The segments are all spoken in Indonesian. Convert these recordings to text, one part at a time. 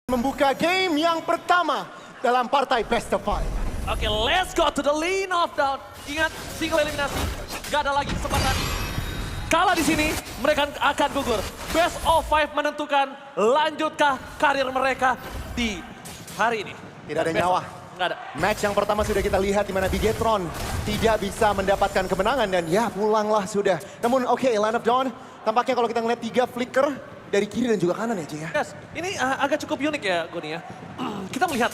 Membuka game yang pertama dalam partai Best of Five. Oke, let's go to the lean of down. Ingat, single eliminasi. Gak ada lagi kesempatan. Kalah di sini, mereka akan gugur. Best of Five menentukan lanjutkah karir mereka di hari ini. Tidak ada nyawa. Nggak ada. Match yang pertama sudah kita lihat di mana Bigetron tidak bisa mendapatkan kemenangan dan ya pulanglah sudah. Namun oke, Line of Dawn tampaknya kalau kita ngeliat 3 flicker dari kiri dan juga kanan ya, Cing ya. Yes, ini agak cukup unik ya, Goni ya. Kita melihat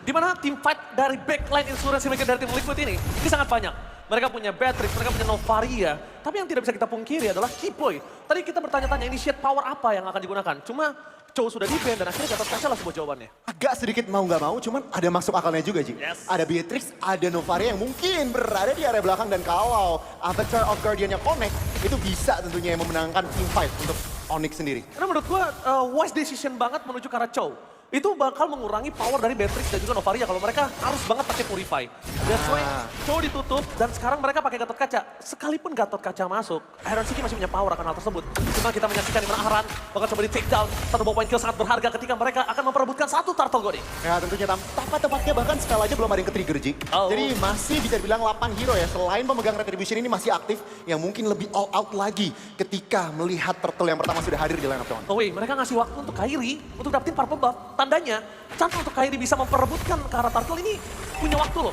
di mana tim fight dari backline insurance mereka dari tim Liquid ini sangat banyak. Mereka punya Beatrix, mereka punya Novaria. Tapi yang tidak bisa kita pungkiri adalah Kiboy. Tadi kita bertanya-tanya initiate power apa yang akan digunakan. Cuma Chow sudah di-ban dan akhirnya Gatot Kaca lah sebuah jawabannya. Agak sedikit mau nggak mau, cuman ada masuk akalnya juga, Ji. Yes. Ada Beatrix, ada Novaria yang mungkin berada di area belakang dan kalau Avatar of Guardian-nya connect, itu bisa tentunya yang memenangkan team fight untuk Onyx sendiri. Karena menurut gua wise decision banget menuju ke arah Chow. Itu bakal mengurangi power dari Beatrix dan juga Novaria kalau mereka harus banget pakai Purify. That's why Chow ditutup dan sekarang mereka pakai Gatot Kaca. Sekalipun Gatot Kaca masuk, Iron City masih punya power akan hal tersebut. Cuma kita menyaksikan di mana Aran bakal coba di take down. Satu poin kill sangat berharga ketika mereka akan memperebutkan satu turtle Goni. Ya tentunya tepat-tepatnya bahkan sekali aja belum ada yang ke-trigger, Ji. Oh. Jadi masih bisa dibilang 8 hero ya. Selain pemegang Retribution ini masih aktif, yang mungkin lebih all out lagi ketika melihat turtle yang pertama sudah hadir di Line of Dawn. Oh wait, mereka ngasih waktu untuk Kairi untuk dapetin purple buff. Tandanya, chance untuk Kairi bisa memperebutkan ke arah turtle ini punya waktu loh.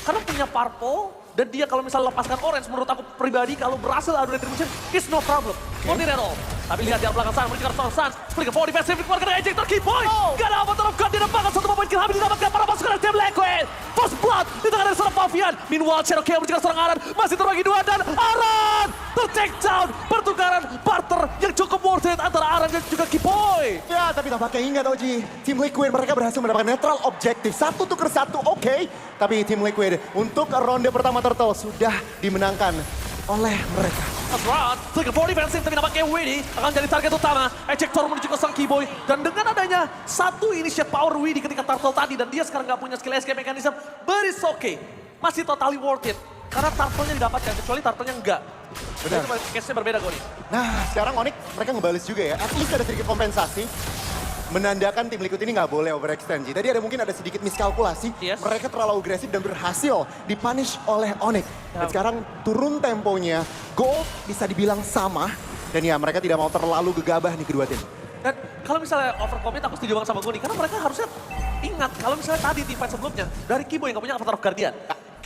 Karena punya purple, dan dia kalau misalnya lepaskan orange, menurut aku pribadi kalau berhasil adu retribution, it's no problem. Not at all. Tapi lihat di belakang sana, menuju ke arah Sans. Spring for defensive, keluar ke ejector Kiboy. Gak ada Avatar of God, dia dapatkan satu poin kill, habis didapatkan para pasukan tim Liquid. First blood, di tangan dari seorang Pavian. Meanwhile, Cherokee menuju ke seorang Aran, masih terbagi dua dan Aran ter-take down. Pertukaran barter yang cukup worth it antara Aran dan juga Kiboy. Ya, tapi tampaknya ingat Oji, tim Liquid mereka berhasil mendapatkan netral objektif. 1 tuker 1, oke. Tapi tim Liquid untuk ronde pertama Turtle sudah dimenangkan oleh mereka. That's right, Flicker for defensive, tapi nampaknya Widdy akan jadi target utama. Ejector menuju ke sang Kiboy. Dan dengan adanya satu initiate power Widdy ketika Turtle tadi, dan dia sekarang nggak punya skill escape mechanism, but it's okay. Masih totally worth it. Karena Turtle-nya didapatkan, kecuali Turtle-nya enggak. Benar. Itu case-nya berbeda, Goni. Nah, sekarang Onyx mereka ngebales juga ya. At least ada sedikit kompensasi. Menandakan tim Liquid ini nggak boleh overextend. Tadi mungkin ada sedikit miskalkulasi. Yes. Mereka terlalu agresif dan berhasil dipunish oleh Onyx. Dan sekarang turun temponya. Gold bisa dibilang sama. Dan ya mereka tidak mau terlalu gegabah nih kedua tim. Dan kalau misalnya overcommit, aku setuju banget sama Goni. Karena mereka harusnya ingat, kalau misalnya tadi di fight sebelumnya, dari Kiboy yang gak punya Avatar of Guardian.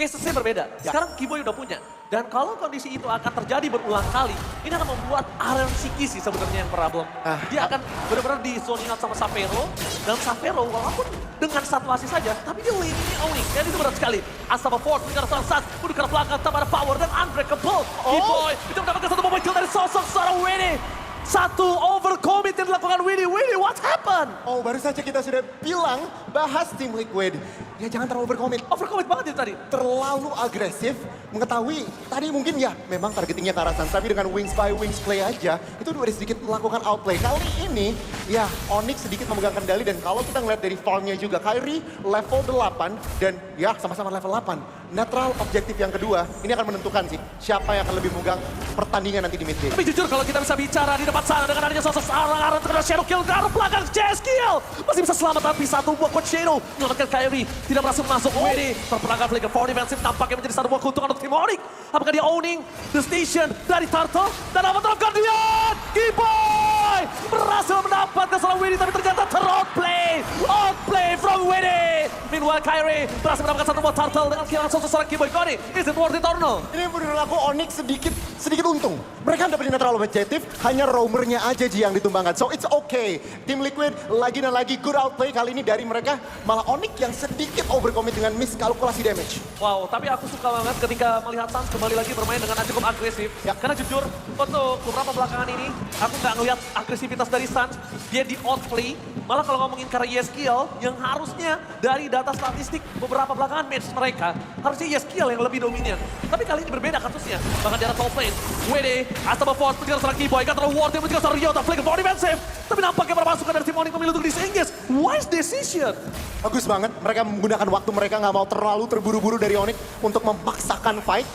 Case-nya berbeda. Sekarang Kiboy udah punya. Dan kalau kondisi itu akan terjadi berulang kali, ini akan membuat Iron City sih sebenarnya yang problem. Dia akan benar-benar di zoning out sama Savero. Dan Savero walaupun dengan satu assist saja, tapi dia laning-nya Onyx. Dan itu berat sekali. Astaba Ford, menuju ke arah Sans, menuju ke arah belakang, tanpa ada power dan unbreakable. Kiboy itu mendapatkan satu momen kill dari sosok seorang Winnie. Satu overcommit yang dilakukan Winnie. Winnie, what happened? Oh, baru saja kita sudah bilang bahas tim Liquid. Ya jangan terlalu overcommit. Overcommit banget itu tadi. Terlalu agresif, mengetahui tadi mungkin ya memang targetingnya ke arah Sans, tapi dengan wings by wings play aja, itu udah sedikit melakukan outplay. Kali ini ya Onyx sedikit memegang kendali dan kalau kita ngeliat dari farmnya juga, Kairi level 8 dan ya sama-sama level 8. Netral objektif yang kedua, ini akan menentukan sih siapa yang akan lebih memegang pertandingan nanti di mid game. Tapi jujur kalau kita bisa bicara di depan sana dengan adanya sosok Aran terkena Shadow Kill ke arah belakang Jeskiel. Masih bisa selamat tapi satu buah Coach Shadow menyelamatkan Kairi. Tidak berhasil masuk Winnie. Terperangkap Flicker for defensive tampaknya menjadi satu buah keuntungan untuk tim Onyx. Apakah dia owning the station dari Turtle dan Avatar of Guardian? Kiboy berhasil mendapatkan seorang Winnie tapi ternyata ter-outplay. Outplay from Winnie. Meanwhile Kairi berhasil mendapatkan satu buah Turtle dengan kehilangan sosok seorang Kiboy. Goni, is it worth it or no? Ini menurut aku Onyx sedikit untung. Mereka dapetin netral objektif, hanya roamernya aja Ji yang ditumbangkan. So it's okay. Tim Liquid lagi dan lagi good outplay kali ini dari mereka. Malah Onyx yang sedikit overcommit dengan miskalkulasi damage. Wow, tapi aku suka banget ketika melihat Sans kembali lagi bermain dengan cukup agresif. Ya. Karena jujur, untuk beberapa belakangan ini, aku nggak ngelihat agresivitas dari Sans. Dia di outplay. Malah kalau ngomongin karena Yeskiel, yang harusnya dari data statistik beberapa belakangan match mereka, harusnya Yeskiel yang lebih dominan. Tapi kali ini berbeda kasusnya. Bahkan di arah top lane, Wede, Astaba Ford, menuju ke seorang Kiboy, Gator Ward, menuju ke seorang Ryota, Flicker for defensive. Tapi nampaknya para pasukan dari tim Onyx memilih untuk disengage. Why Wise decision. Bagus banget, mereka menggunakan waktu mereka nggak mau terlalu terburu-buru dari Onyx untuk memaksakan fight.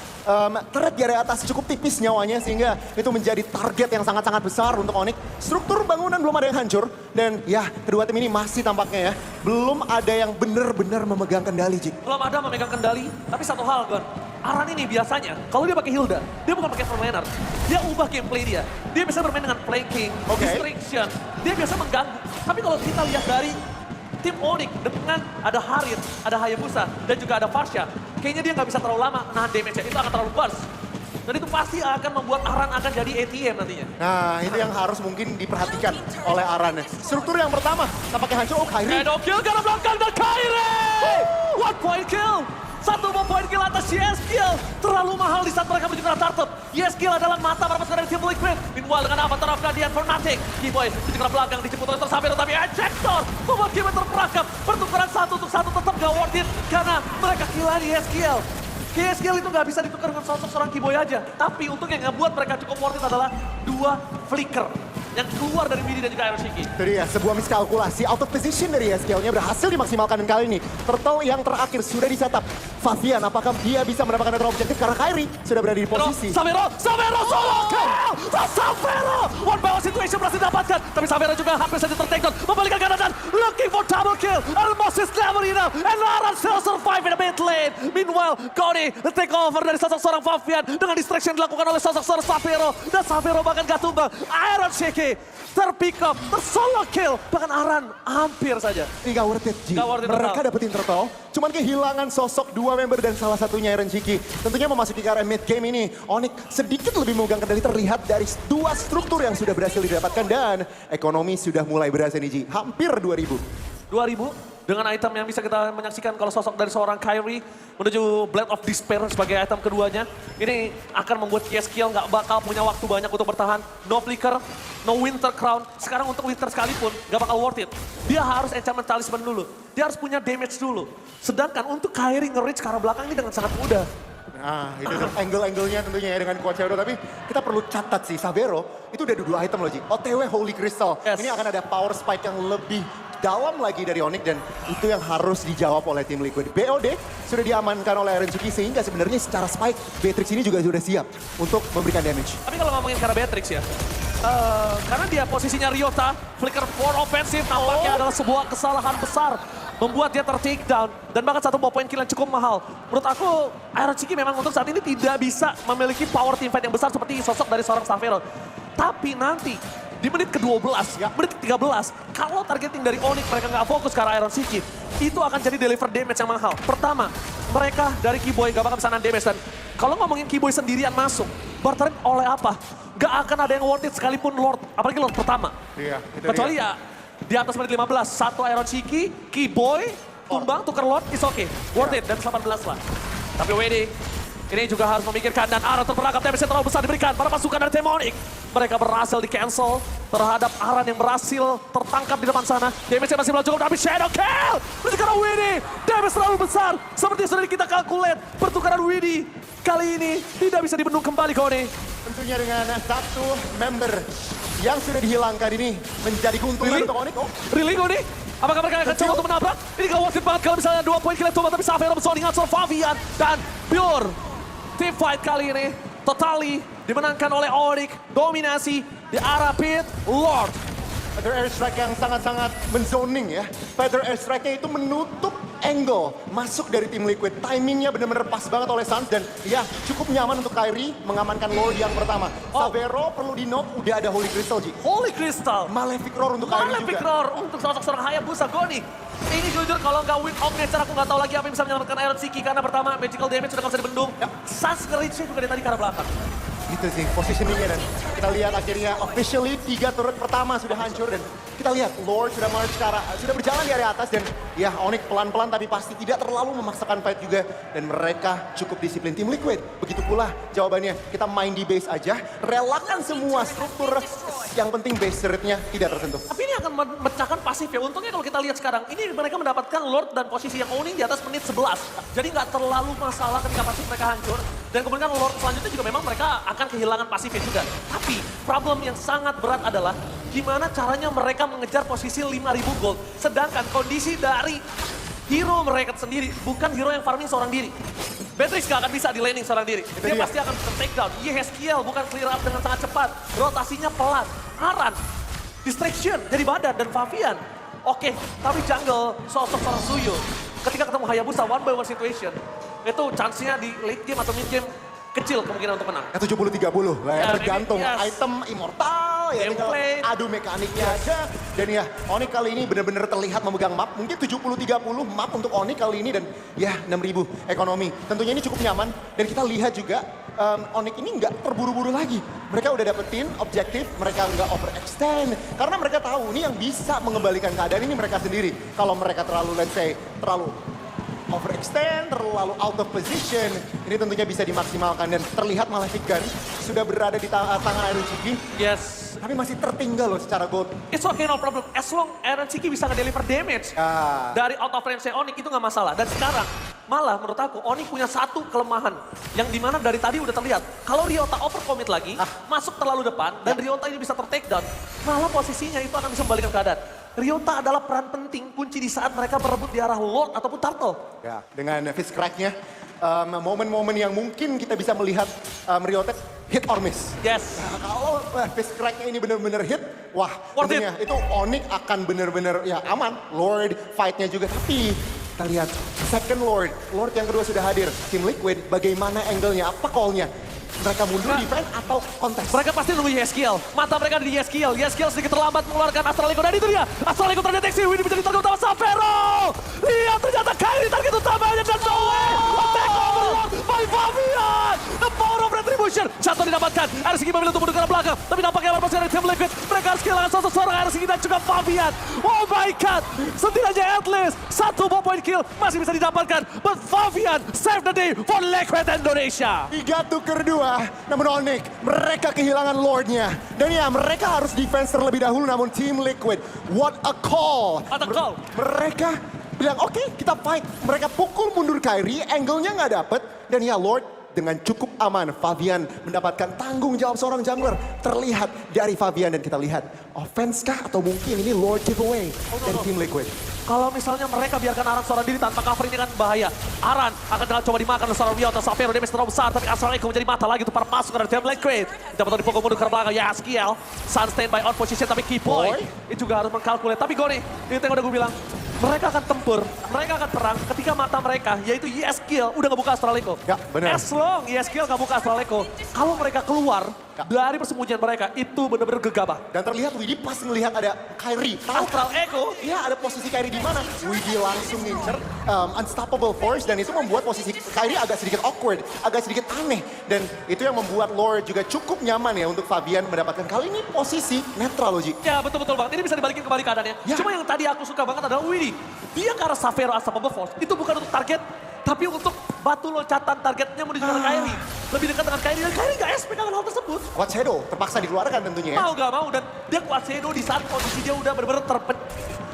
Turret di area atas cukup tipis nyawanya sehingga itu menjadi target yang sangat-sangat besar untuk Onyx. Struktur bangunan belum ada yang hancur dan ya kedua tim ini masih tampaknya ya belum ada yang benar-benar memegang kendali, Jik. Belum ada memegang kendali, tapi satu hal Gon. Aran ini biasanya, kalau dia pakai Hilda, dia bukan pakai frontliner. Dia ubah gameplay dia. Dia bisa bermain dengan flanking, distraction. Dia biasa mengganggu. Tapi kalau kita lihat dari tim Onyx dengan ada Harit, ada Hayabusa, dan juga ada Farsha, kayaknya dia nggak bisa terlalu lama nahan damage-nya. Itu akan terlalu burst. Dan itu pasti akan membuat Aran akan jadi ATM nantinya. Nah, itu yang harus mungkin diperhatikan oleh Aran. Struktur yang pertama, tampaknya hancur. Oh, Kairi. Shadow kill karena belakang dan Kairi! One point kill! Satu point kill atas Yeskill. Terlalu mahal di saat mereka menuju ke arah turtle. Yeskill adalah mata para pasukan dari tim Liquid. Meanwhile dengan Avatar of Guardian for nothing. Keyboy menuju ke arah belakang dijemput oleh Sabero tapi ejector membuat Keyboy terperangkap. Pertukaran 1 untuk 1 tetap gak worth it karena mereka kehilangan Yeskill. Yeskill itu gak bisa ditukar dengan sosok seorang Keyboy aja. Tapi untuk yang ngebuat mereka cukup worth it adalah 2 flicker yang keluar dari Widi dan juga Iron Shiki. Itu dia, sebuah miskalkulasi. Out of position dari Yeskill-nya berhasil dimaksimalkan dan kali ini. Turtle yang terakhir sudah di-setup. Favian, apakah dia bisa mendapatkan netral objektif karena Kairi sudah berada di posisi. Sabero solo kill! Sabero! One by one situation berhasil didapatkan. Tapi Sabero juga hampir saja ter-takedown. Membalikan kanan dan looking for double kill. Almost is never enough. And Aran still survive in the mid lane. Meanwhile, Cody take over dari sosok seorang Favian. Dengan distraction dilakukan oleh sosok seorang Sabero. Dan Sabero bahkan gak tumbang. Iron Shiki terpick up, tersolo kill. Bahkan Aran hampir saja. Ini gak worth it, Ji. Gak worth it Mereka total. dapetin turtle, cuman kehilangan sosok 2 member dan salah satunya Iron Shiki. Tentunya memasuki ke arah mid game ini, Onyx sedikit lebih memegang kendali terlihat dari 2 struktur yang sudah berhasil didapatkan dan ekonomi sudah mulai berhasil nih, Ji. Hampir 2000. 2000 dengan item yang bisa kita menyaksikan kalau sosok dari seorang Kairi menuju Blade of Despair sebagai item keduanya. Ini akan membuat Yeskill nggak bakal punya waktu banyak untuk bertahan. No flicker, no winter crown. Sekarang untuk winter sekalipun nggak bakal worth it. Dia harus enchantment talisman dulu. Dia harus punya damage dulu. Sedangkan untuk Kairi nge-reach ke arah belakang ini dengan sangat mudah. Nah, itu angle-angle-nya tentunya ya dengan Quad Shadow. Tapi kita perlu catat sih, Sabero itu udah 2 item loh, Ji. OTW Holy Crystal. Yes. Ini akan ada power spike yang lebih dalam lagi dari Onyx dan itu yang harus dijawab oleh tim Liquid. BOD sudah diamankan oleh Iron Shiki sehingga sebenarnya secara spike Beatrix ini juga sudah siap untuk memberikan damage. Tapi kalau ngomongin karena Beatrix ya, karena dia posisinya Ryota, flicker for offensive nampaknya adalah sebuah kesalahan besar. Membuat dia ter-take down dan bahkan 1 poin kill yang cukup mahal. Menurut aku, Iron Shiki memang untuk saat ini tidak bisa memiliki power team fight yang besar seperti sosok dari seorang Savero. Tapi nanti di menit ke-12, menit ke-13, kalau targeting dari Onyx mereka nggak fokus ke arah Iron Shiki, itu akan jadi deliver damage yang mahal. Pertama, mereka dari Keyboy nggak bakal bisa nahan damage dan kalau ngomongin Keyboy sendirian masuk, barterin oleh apa? Nggak akan ada yang worth it sekalipun Lord, apalagi Lord pertama. Iya, Kecuali ya di atas menit 15, 1 Iron Shiki, Keyboy, tumbang, tuker Lord, is okay. Worth it, dan 18 lah. Tapi WD, ini juga harus memikirkan dan Aran terperangkap, damage yang terlalu besar diberikan para pasukan dari tim Onyx. Mereka berhasil di-cancel terhadap Aran yang berhasil tertangkap di depan sana. Damage-nya masih belum cukup, tapi Shadow Kill! Sekarang Widdy, damage terlalu besar. Seperti sudah kita kalkulate, pertukaran Widdy kali ini tidak bisa dibendung kembali, Koni. Tentunya dengan 1 member yang sudah dihilangkan ini menjadi keuntungan untuk Onyx. Oh, Really, Koni? Apakah mereka akan coba untuk menabrak? Ini gak worth it banget kalau misalnya 2 poin kill yang tumbang, tapi Savero bersama dengan Favian dan Pure. Team fight kali ini totally dimenangkan oleh Onyx, dominasi di arah pit Lord. Feather Airstrike yang sangat-sangat menzoning ya. Feather Airstrike-nya itu menutup angle masuk dari tim Liquid. Timingnya benar-benar pas banget oleh Suns dan ya cukup nyaman untuk Kairi mengamankan Lord yang pertama. Savero perlu di-knock, udah ada Holy Crystal, Ji. Holy Crystal. Malefic Roar untuk Kairi Malefic juga. Roar untuk sosok seorang Hayabusa, Goni. Ini jujur kalau nggak win of nature aku nggak tahu lagi apa yang bisa menyelamatkan Iron Shiki karena pertama magical damage sudah nggak bisa dibendung. Suns nge-reach-nya juga dari tadi ke arah belakang. Gitu sih positioningnya dan kita lihat akhirnya officially 3 turret pertama sudah hancur dan kita lihat Lord sudah march ke arah, sudah berjalan di area atas dan ya Onyx pelan-pelan tapi pasti tidak terlalu memaksakan fight juga dan mereka cukup disiplin tim Liquid. Begitu pula jawabannya kita main di base aja, relakan semua struktur yang penting base turretnya tidak tersentuh. Tapi ini akan memecahkan pasif ya. Untungnya kalau kita lihat sekarang, ini mereka mendapatkan Lord dan posisi yang owning di atas menit 11. Jadi nggak terlalu masalah ketika pasif mereka hancur. Dan kemudian Lord selanjutnya juga memang mereka akan kehilangan pasifnya juga. Tapi problem yang sangat berat adalah gimana caranya mereka mengejar posisi 5.000 gold. Sedangkan kondisi dari hero mereka sendiri bukan hero yang farming seorang diri. Beatrix gak akan bisa di laning seorang diri. Dia pasti akan take down. Yeskiel bukan clear up dengan sangat cepat. Rotasinya pelan. Aran, distraction dari badan dan Favian. Oke, tapi jungle sosok seorang Suyo. Ketika ketemu Hayabusa one by one situation, itu chance-nya di late game atau mid game kecil kemungkinan untuk menang. 70-30 lah ya, Ya, tergantung yes. item immortal ya, tinggal Gameplay. adu mekaniknya aja. Dan ya, Onyx kali ini benar-benar terlihat memegang map, mungkin 70-30 map untuk Onyx kali ini dan ya 6.000 ekonomi. Tentunya ini cukup nyaman dan kita lihat juga Onyx ini nggak terburu-buru lagi. Mereka udah dapetin objektif, mereka nggak overextend. Karena mereka tahu ini yang bisa mengembalikan keadaan ini mereka sendiri. Kalau mereka terlalu, let's say, terlalu overextend, terlalu out of position, ini tentunya bisa dimaksimalkan dan terlihat Malefic Gun sudah berada di tangan Iron Chiki, Yes. tapi masih tertinggal loh secara gold. It's okay, no problem. As long Aaron Siki bisa nge-deliver damage dari out of range Onyx itu nggak masalah. Dan sekarang malah menurut aku Onyx punya satu kelemahan yang dimana dari tadi udah terlihat. Kalau Ryota overcommit lagi, masuk terlalu depan dan Ryota ini bisa ter-take down, malah posisinya itu akan bisa membalikan keadaan. Ryota adalah peran penting kunci di saat mereka berebut di arah Lord ataupun Turtle. Ya, dengan Fist Crack-nya, momen-momen yang mungkin kita bisa melihat Ryota hit or miss. Yes. Nah, kalau Fist Crack-nya ini benar-benar hit, wah Worth tentunya itu Onyx akan benar-benar ya aman. Lord fight-nya juga, tapi kita lihat second Lord yang kedua sudah hadir. Team Liquid bagaimana angle-nya, apa call-nya? Mereka mundur defense atau kontes? Mereka pasti nunggu Yeskiel. Mata mereka di Yeskiel. Yeskiel sedikit terlambat mengeluarkan Astral Echo. Dan itu dia. Astral Echo terdeteksi. Winnie menjadi target utama Savero. Lihat ternyata Kairi target utamanya. Dan no way. Take overlord by Fabian. The power of retribution. Jatuh didapatkan. RSG memilih untuk mundur ke arah belakang. Tapi nampaknya berpasang dari Team Liquid. Mereka harus kehilangan sosok seorang RSG dan juga Fabian. Oh my god. Setidaknya at least 1 point kill masih bisa didapatkan. But Fabian save the day for Liquid Indonesia. 3 tuker 2, namun Onyx, mereka kehilangan Lordnya. Dan ya, mereka harus defense terlebih dahulu, namun Team Liquid, what a call. What a call. Mereka bilang, oke, kita fight. Mereka pukul mundur Kairi, angle-nya nggak dapet. Dan ya, Lord dengan cukup aman, Fabian mendapatkan tanggung jawab seorang jungler. Terlihat dari Fabian dan kita lihat, offense kah atau mungkin ini Lord giveaway dari Team Liquid. Kalau misalnya mereka biarkan Aran seorang diri tanpa cover ini kan bahaya. Aran akan coba dimakan oleh seorang Ryota. Savero damage terlalu besar, tapi Astral Echo menjadi mata lagi untuk para pasukan dari Team Liquid. Dapat dipukul mundur ke belakang, Yeskiel. Sun standby on position, tapi Keyboy ini juga harus mengkalkulasi. Tapi Goni, itu yang udah gue bilang. Mereka akan tempur, mereka akan perang ketika mata mereka, yaitu Yeskiel, udah ngebuka Astral Echo. Ya, benar. As long Yeskiel nggak buka Astral Echo, kalau mereka keluar dari persembunyian mereka, itu benar-benar gegabah. Dan terlihat Widi pas ngelihat ada Kairi. Tahu Astral Echo, iya ada posisi Kairi di mana. Widi langsung ngincer unstoppable force dan itu membuat posisi Kairi agak sedikit awkward, agak sedikit aneh. Dan itu yang membuat Lord juga cukup nyaman ya untuk Fabian mendapatkan kali ini posisi netral loh, Ji. ya betul-betul banget. Ini bisa dibalikin kembali keadaannya. Ya. Cuma yang tadi aku suka banget adalah Widi. Dia ke arah Savero Unstoppable Force, itu bukan untuk target, tapi untuk batu loncatan targetnya menuju ke Kairi. Lebih dekat dengan Kairi, dan Kairi gak expect akan hal tersebut. Watch Shadow terpaksa dikeluarkan tentunya ya. Mau gak mau, dan dia kuat Shadow di saat kondisi dia udah benar-benar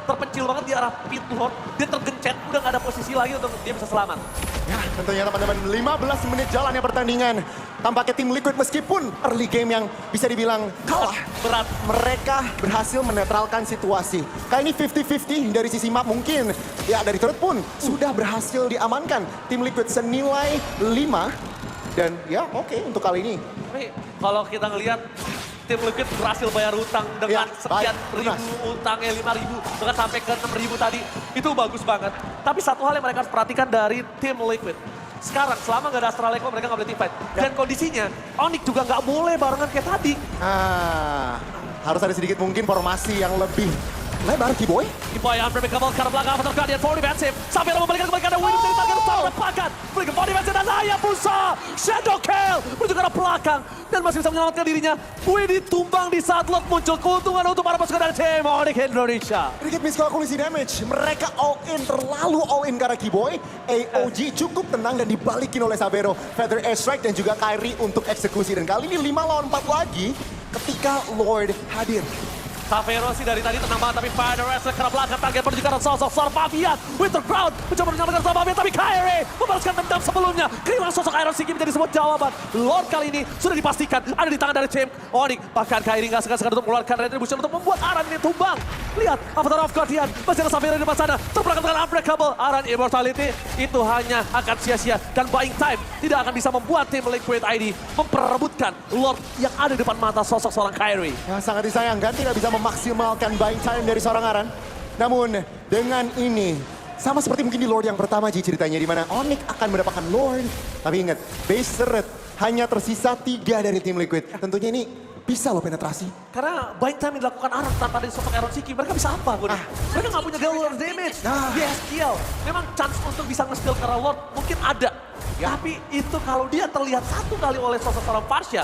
terpencil banget di arah pit lord. Dia tergencet, udah gak ada posisi lagi untuk dia bisa selamat. Ya tentunya teman-teman 15 menit jalannya pertandingan. Tampaknya tim Liquid meskipun early game yang bisa dibilang kalah. Berat. Mereka berhasil menetralkan situasi. Kali ini 50-50 dari sisi map mungkin. Ya dari turret pun sudah berhasil diamankan. Tim Liquid senilai 5. Dan ya oke untuk kali ini. Tapi kalau kita ngelihat tim Liquid berhasil bayar utang dengan Ya, sekian baik, lunas. ribu utangnya 5.000 bahkan sampai ke 6.000 tadi, itu bagus banget. Tapi satu hal yang mereka harus perhatikan dari tim Liquid, sekarang selama nggak ada Astral Echo mereka nggak boleh teamfight. Dan kondisinya Onyx juga nggak boleh barengan kayak tadi. Harus ada sedikit mungkin formasi yang lebih lebar Keyboy. Keyboy unbreakable ke arah belakang Avatar Guardian for defensive. Sampai membalikan kembali ke arah Winnie dari target utama depakan. Berikan for defensive dan Hayabusa. Shadow Kill menuju ke arah belakang. Dan masih bisa menyelamatkan dirinya. Winnie tumbang di saat lot muncul. Keuntungan untuk para pasukan dari tim Onyx Indonesia. Sedikit miskalkulasi damage. Mereka all in, terlalu all in karena Keyboy. AOG cukup tenang dan dibalikin oleh Savero. Feather Airstrike dan juga Kairi untuk eksekusi. Dan kali ini 5 lawan 4 lagi ketika Lord hadir. Xavero sih dari tadi tenang banget, tapi Fire Wrestler ke belakang target penunjukan sosok seorang Fabian. Winter Crown mencoba menyelamatkan seorang Fabian, tapi Kyrie membalaskan dendam sebelumnya. Kehilangan sosok Iron Siki menjadi sebuah jawaban. Lord kali ini sudah dipastikan ada di tangan dari tim Onyx. Bahkan Kyrie nggak segan-segan untuk mengeluarkan Retribution untuk membuat Aran ini tumbang. Lihat, Avatar of Guardian, masih ada Xavero di depan sana. Terbelakang dengan Unbreakable. Aran Immortality itu hanya akan sia-sia. Dan buying time tidak akan bisa membuat tim Liquid ID memperebutkan Lord yang ada di depan mata sosok seorang Kyrie. Ya, sangat disayangkan tidak bisa memaksimalkan buying time dari seorang Aran. Namun dengan ini sama seperti mungkin di Lord yang pertama ceritanya di mana Onyx akan mendapatkan Lord. Tapi ingat, base turret hanya tersisa 3 dari tim Liquid. Tentunya ini bisa loh penetrasi. Karena buying time yang dilakukan Aran tanpa ada sosok Iron Siki, mereka bisa apa? Mereka nggak punya Galore damage. Yes, kill. Memang chance untuk bisa nge-steal karena Lord mungkin ada. Tapi itu kalau dia terlihat satu kali oleh sosok seorang Farsha,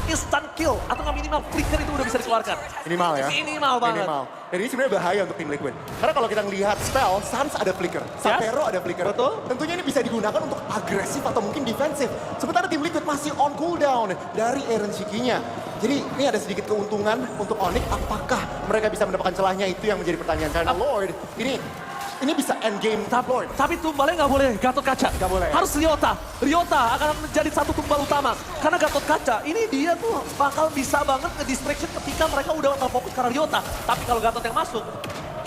instant kill atau nggak minimal flicker itu udah bisa dikeluarkan. Minimal ya? Minimal banget. Minimal. Dan ini sebenarnya bahaya untuk tim Liquid. Karena kalau kita lihat spell, Sans ada flicker, Xavero ada flicker. Betul. Tentunya ini bisa digunakan untuk agresif atau mungkin defensif. Sementara tim Liquid masih on cooldown dari Iron Shikinya. Jadi ini ada sedikit keuntungan untuk Onyx. Apakah mereka bisa mendapatkan celahnya, itu yang menjadi pertanyaan. Karena Lord ini bisa end game Lord. Tapi tumbalnya nggak boleh Gatot Kaca. Nggak boleh. Harus Ryota. Ryota akan menjadi satu tumbal utama. Karena Gatot Kaca ini dia tuh bakal bisa banget nge-distraction ketika mereka udah terfokus karena Ryota. Tapi kalau Gatot yang masuk,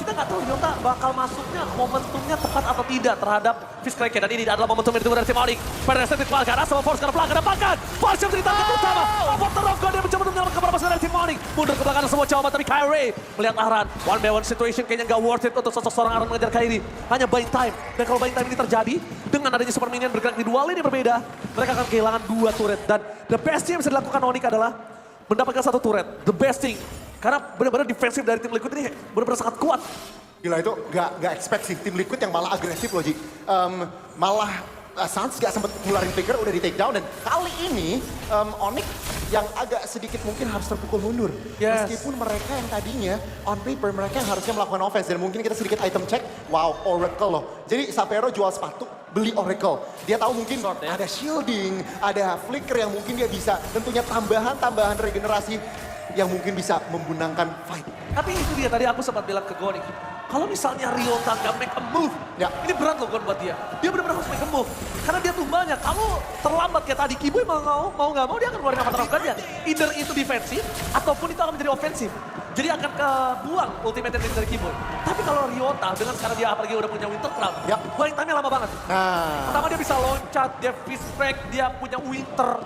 kita nggak tahu Ryota bakal masuknya momentumnya tepat atau tidak terhadap Fizz-Kraken. Dan ini adalah momentum yang ditunggu dari tim Onyx. Pada dasarnya dikeluarkan, asal Force ke belakang depankan. Force menjadi target utama. Avatar of God dia mencoba untuk menyelamatkan beberapa pasukan dari tim Onyx. Mundur ke belakang semua jawaban, tapi Kyrie melihat Aran. One by one situation kayaknya nggak worth it untuk sosok seorang Aran mengejar Kyrie. Hanya buying time. Dan kalau buying time ini terjadi, dengan adanya Super Minion bergerak di dua lini berbeda, mereka akan kehilangan 2 turret. Dan the best thing yang bisa dilakukan Onyx adalah mendapatkan 1 turret. The best thing. Karena benar-benar defensif dari tim Liquid ini benar-benar sangat kuat. Gila itu gak expect sih tim Liquid yang malah agresif loh Ji. Malah Sans gak sempat ngeluarin flicker udah di take down. Dan kali ini Onyx yang agak sedikit mungkin harus terpukul mundur. Yes. Meskipun mereka yang tadinya on paper mereka yang harusnya melakukan offense. Dan mungkin kita sedikit item check, wow Oracle loh. Jadi Xavero jual sepatu, beli Oracle. Dia tahu mungkin ada shielding, ada flicker yang mungkin dia bisa. Tentunya tambahan regenerasi yang mungkin bisa membunangkan fight. Tapi itu dia tadi aku sempat bilang ke Goni. Kalau misalnya Ryota nggak make a move, ini berat loh Gon buat dia. Dia benar-benar harus make a move. Karena dia tumbanya, kalau terlambat kayak tadi, Kiboy mau nggak mau dia akan keluarin Avatar of Guardian. Either itu defensif, ataupun itu akan menjadi ofensif. Jadi akan kebuang ultimate dari Kiboy. Tapi kalau Ryota, dengan sekarang dia apalagi udah punya Winter Crown, buying time-nya lama banget. Pertama dia bisa loncat, dia fist break, dia punya Winter.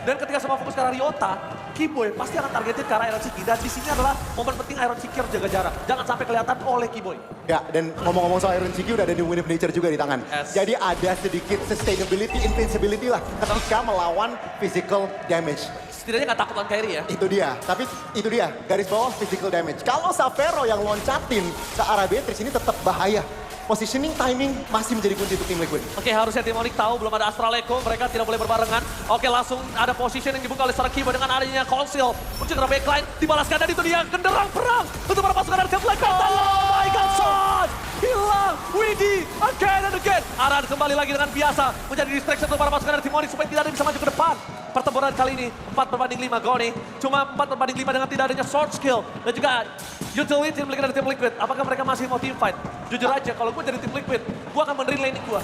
Dan ketika semua fokus ke arah Ryota, Kiboy pasti akan targetin ke arah Iron Shiki. Dan di sini adalah momen penting Iron Shiki harus jaga jarak. Jangan sampai kelihatan oleh Kiboy. Ya, dan ngomong-ngomong soal Iron Shiki udah ada Wind of Nature juga di tangan. Jadi ada sedikit sustainability, invincibility lah ketika melawan physical damage. Setidaknya nggak takut lawan Kyrie ya. Itu dia, tapi itu dia garis bawah physical damage. Kalau Xavero yang loncatin ke arah Beatrix ini tetap bahaya. Positioning, timing masih menjadi kunci untuk tim Liquid. Oke, harusnya tim Onyx tahu belum ada Astral Echo, mereka tidak boleh berbarengan. Oke, langsung ada position yang dibuka oleh seorang Kiboy dengan adanya Conceal. Menuju ke backline, dibalaskan dan itu dia genderang perang untuk para pasukan dari tim Liquid. Oh my God, Son! Hilang, Widdy, again and again. Aran kembali lagi dengan biasa, menjadi distraction untuk para pasukan dari tim Onyx supaya tidak ada yang bisa maju ke depan. Pertempuran kali ini 4/5 Goni. Cuma 4/5 dengan tidak adanya sword skill. Dan juga utility yang dari tim Liquid. Apakah mereka masih mau team fight? Jujur aja, kalau gue jadi tim Liquid, gue akan benerin laning gue.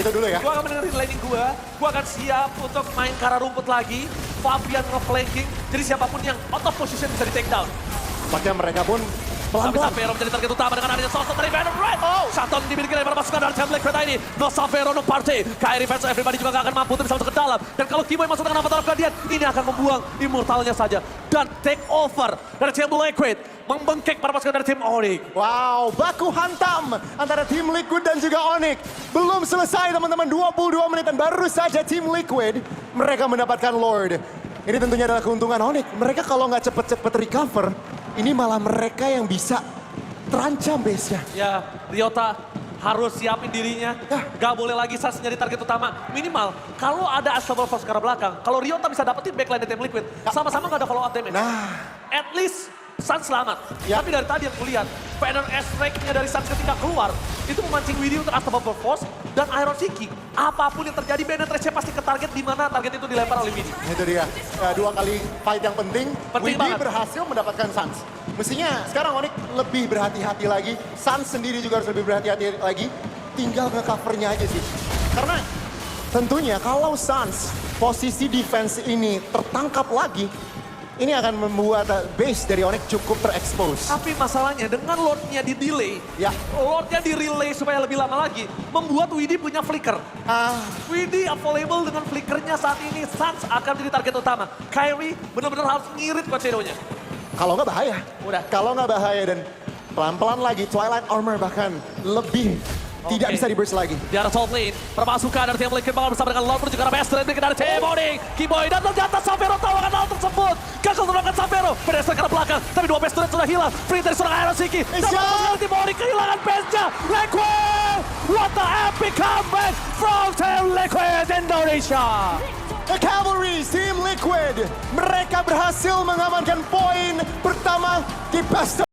Itu dulu ya? Gue akan benerin laning gue akan siap untuk main ke arah rumput lagi. Fabian nge-flanking, jadi siapapun yang out of position bisa di take down. Makanya mereka pun Tapi pelan-pelan. Xavero menjadi target utama dengan adanya sosok dari Venom Red. Shutdown dimiliki oleh para pasukan dari tim Liquid ini. No Xavero, no party. Kyrie fans everybody juga gak akan mampu untuk bisa masuk ke dalam. Dan kalau Kiboy masuk dengan Avatar of Guardian, ini akan membuang immortalnya saja. Dan take over dari tim Liquid. Membengkek para pasukan dari tim Onyx. Wow, baku hantam antara tim Liquid dan juga Onyx. Belum selesai teman-teman, 22 menit dan baru saja tim Liquid mereka mendapatkan Lord. Ini tentunya adalah keuntungan Onyx. Mereka kalau nggak cepet-cepet recover, ini malah mereka yang bisa terancam base-nya. Ya, Ryota harus siapin dirinya. Gak boleh lagi Sans jadi target utama. Minimal, kalau ada Unstoppable Force ke arah belakang, kalau Ryota bisa dapetin backline dari tim Liquid, sama-sama gak ada follow up damage. Nah, At least Suns selamat. Ya. Tapi dari tadi yang kulihat, Banner S-Rake-nya dari Suns ketika keluar, itu memancing Widdy untuk Unstoppable Force dan Iron Siki. Apapun yang terjadi, Banner Trash pasti ke target di mana target itu dilempar oleh Widdy. Itu dia, dua kali fight yang penting. Penting Widdy banget. berhasil mendapatkan Suns. Mestinya sekarang Onyx lebih berhati-hati lagi. Suns sendiri juga harus lebih berhati-hati lagi. Tinggal nge-covernya aja sih. Karena tentunya kalau Suns posisi defense ini tertangkap lagi, ini akan membuat base dari Onyx cukup terekspos. Tapi masalahnya dengan Lord-nya di delay, Ya. Lord-nya di relay supaya lebih lama lagi, membuat Widdy punya flicker. Widdy available dengan flickernya saat ini, Suns akan menjadi target utama. Kyrie benar-benar harus ngirit Coach Edo-nya. Kalau nggak bahaya. Udah. Kalau nggak bahaya dan pelan-pelan lagi Twilight Armor bahkan lebih tidak Oke. bisa di-burst lagi. Di arah top lane, permasukan dari tim Lincoln Ball bersama dengan Lord menuju ke arah best lane dari tim Onyx. Keyboy dan ternyata Savero tahu akan hal tersebut. Gagal menemukan Savero, pedestrian ke arah belakang. Tapi dua best turret sudah hilang. Free dari seorang Iron Siki. Dan masuk tim Onyx kehilangan base-nya. Liquid! What the epic comeback from Team Liquid Indonesia. The Cavalry, Team Liquid, mereka berhasil mengamankan poin pertama di Best